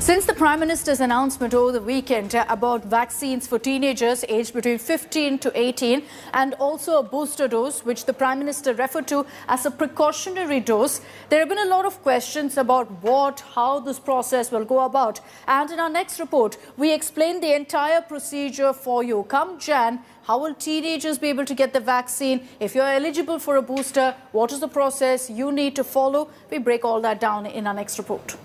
Since the Prime Minister's announcement over the weekend about vaccines for teenagers aged between 15 to 18 and also a booster dose, which the Prime Minister referred to as a precautionary dose, there have been a lot of questions about how this process will go about. And in our next report, we explain the entire procedure for you. Come Jan, how will teenagers be able to get the vaccine? If you're eligible for a booster, what is the process you need to follow? We break all that down in our next report.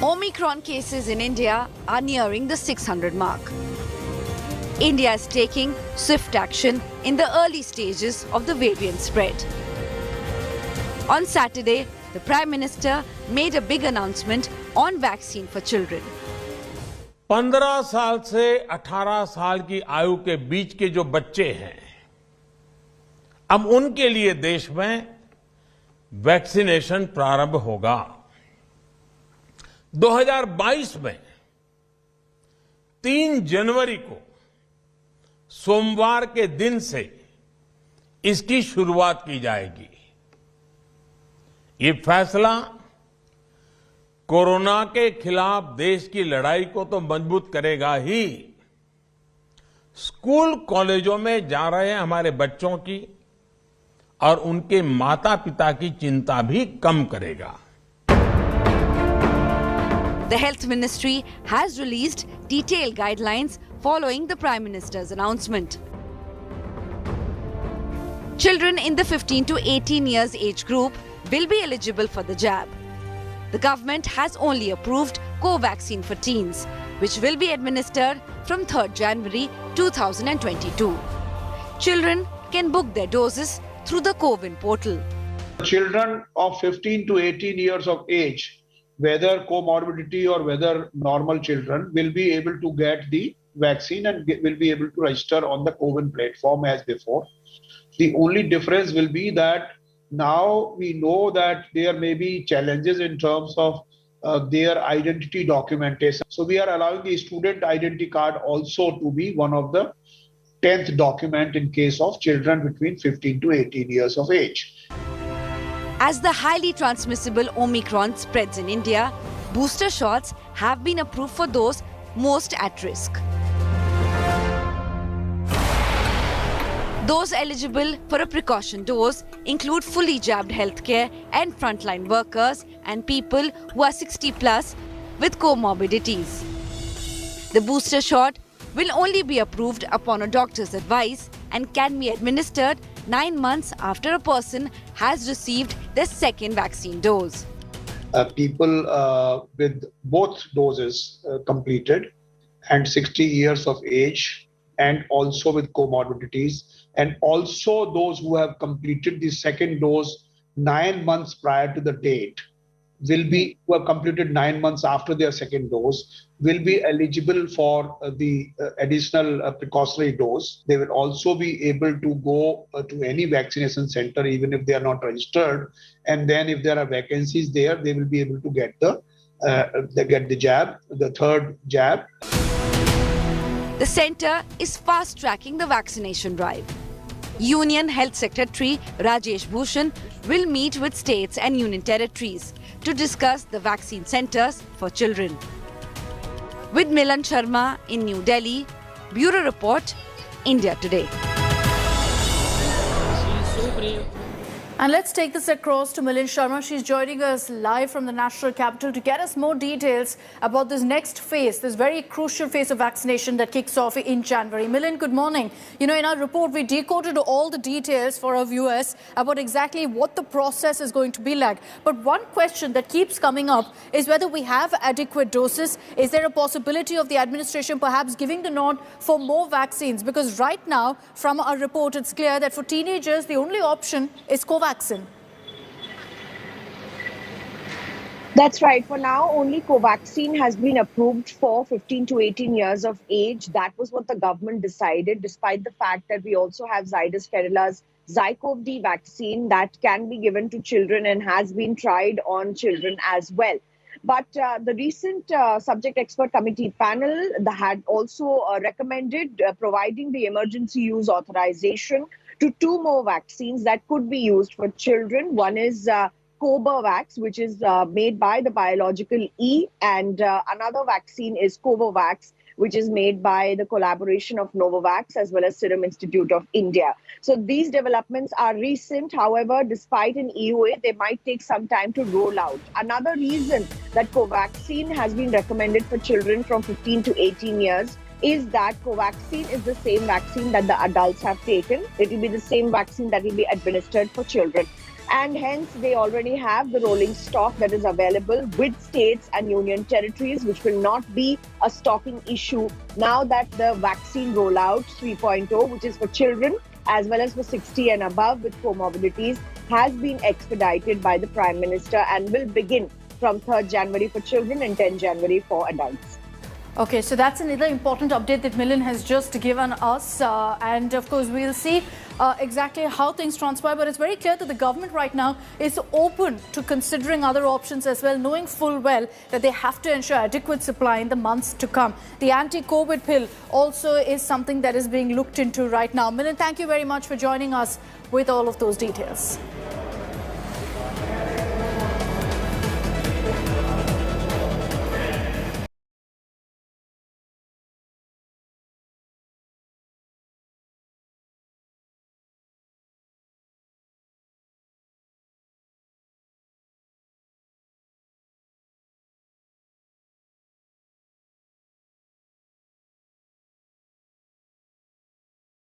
Omicron cases in India are nearing the 600 mark. India is taking swift action in the early stages of the variant spread. On Saturday, the Prime Minister made a big announcement on vaccine for children. 15 साल से 18 साल की आयु के बीच के जो बच्चे हैं, अब उनके लिए देश में वैक्सीनेशन प्रारंभ होगा। 2022 में 3 जनवरी को सोमवार के दिन से इसकी शुरुआत की जाएगी। ये फैसला कोरोना के खिलाफ देश की लड़ाई को तो मजबूत करेगा ही, स्कूल कॉलेजों में जा रहे हमारे बच्चों की और उनके माता-पिता की चिंता भी कम करेगा। The Health Ministry has released detailed guidelines following the Prime Minister's announcement. Children in the 15 to 18 years age group will be eligible for the jab. The government has only approved Covaxin for teens, which will be administered from 3rd January 2022. Children can book their doses through the CoWIN portal. Children of 15 to 18 years of age, whether comorbidity or whether normal children, will be able to get the vaccine and will be able to register on the CoWIN platform as before. The only difference will be that now we know that there may be challenges in terms of their identity documentation. So we are allowing the student identity card also to be one of the 10th document in case of children between 15 to 18 years of age. As the highly transmissible Omicron spreads in India, booster shots have been approved for those most at risk. Those eligible for a precaution dose include fully jabbed healthcare and frontline workers and people who are 60 plus with comorbidities. The booster shot will only be approved upon a doctor's advice and can be administered 9 months after a person has received their second vaccine dose. People with both doses completed and 60 years of age and also with comorbidities, and also those who have completed the second dose 9 months prior to the date who have completed 9 months after their second dose will be eligible for the additional precautionary dose. They will also be able to go to any vaccination center even if they are not registered, and then if there are vacancies there, they will be able to get the jab, the third jab. The centre is fast-tracking the vaccination drive. Union Health Secretary Rajesh Bhushan will meet with states and union territories to discuss the vaccine centres for children. With Milan Sharma in New Delhi, Bureau Report, India Today. And let's take this across to Milind Sharma. She's joining us live from the national capital to get us more details about this next phase, this very crucial phase of vaccination that kicks off in January. Milind, good morning. You know, in our report, we decoded all the details for our viewers about exactly what the process is going to be like. But one question that keeps coming up is whether we have adequate doses. Is there a possibility of the administration perhaps giving the nod for more vaccines? Because right now, from our report, it's clear that for teenagers, the only option is Covaxin. That's right. For now, only Covaxin has been approved for 15 to 18 years of age. That was what the government decided, despite the fact that we also have Zydus Cadilah's Zycov-D vaccine that can be given to children and has been tried on children as well. But the recent subject expert committee panel had also recommended providing the emergency use authorization to 2 more vaccines that could be used for children. One is Covovax, which is made by the Biological E, and another vaccine is Covovax, which is made by the collaboration of Novavax as well as Serum Institute of India. So these developments are recent. However, despite an EUA, they might take some time to roll out. Another reason that Covaxin has been recommended for children from 15 to 18 years is that Covaxin is the same vaccine that the adults have taken. It will be the same vaccine that will be administered for children. And hence, they already have the rolling stock that is available with states and union territories, which will not be a stocking issue now that the vaccine rollout 3.0, which is for children as well as for 60 and above with comorbidities, has been expedited by the Prime Minister and will begin from 3rd January for children and 10 January for adults. Okay, so that's another important update that Milind has just given us. And of course, we'll see exactly how things transpire. But it's very clear that the government right now is open to considering other options as well, knowing full well that they have to ensure adequate supply in the months to come. The anti-COVID pill also is something that is being looked into right now. Milind, thank you very much for joining us with all of those details.